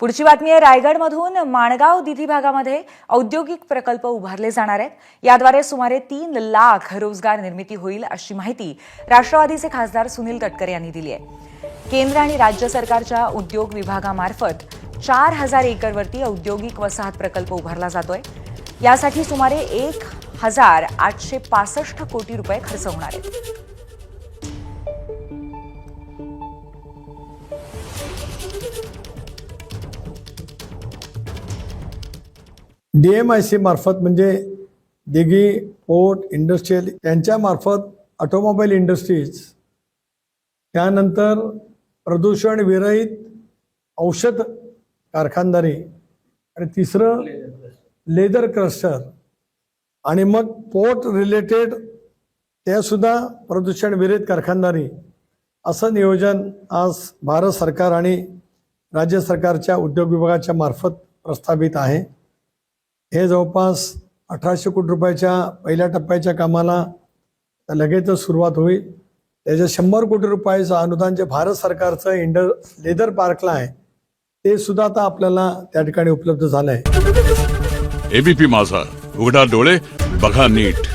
पुढची बातमी आहे रायगडमधून माणगाव दिधी भागामध्ये औद्योगिक प्रकल्प उभारले जाणार आहेत. याद्वारे सुमारे 3 लाख रोजगार निर्मिती होईल अशी माहिती राष्ट्रवादीचे खासदार सुनील तटकरे यांनी दिली आहे. केंद्र आणि राज्य सरकारच्या उद्योग विभागामार्फत 4000 एकरवरती औद्योगिक वसाहत प्रकल्प उभारला जातोय. यासाठी सुमारे 1865 कोटी रुपये खर्च होणार आहेत. DMIC मार्फत म्हणजे दिघी पोर्ट इंडस्ट्रियल त्यांच्या मार्फत ऑटोमोबाईल इंडस्ट्रीज, त्यानंतर प्रदूषण विरहित औषध कारखानदारी आणि तिसरं लेदर क्रस्टर आणि मग पोर्ट रिलेटेड ते सुद्धा प्रदूषण विरहित कारखानदारी असं नियोजन आज भारत सरकार आणि राज्य सरकारच्या उद्योग विभागाच्या मार्फत प्रस्तावित आहे. हे जवळपास 1800 कोटी रुपयाच्या पहिल्या टप्प्याच्या कामाला लगेचच सुरुवात होईल. त्याच्या 100 कोटी रुपयाचं अनुदान जे भारत सरकारचं लेदर पार्कला आहे ते सुद्धा आता आपल्याला त्या ठिकाणी उपलब्ध झालं आहे. ABP माझा, उघडा डोळे बघा नीट.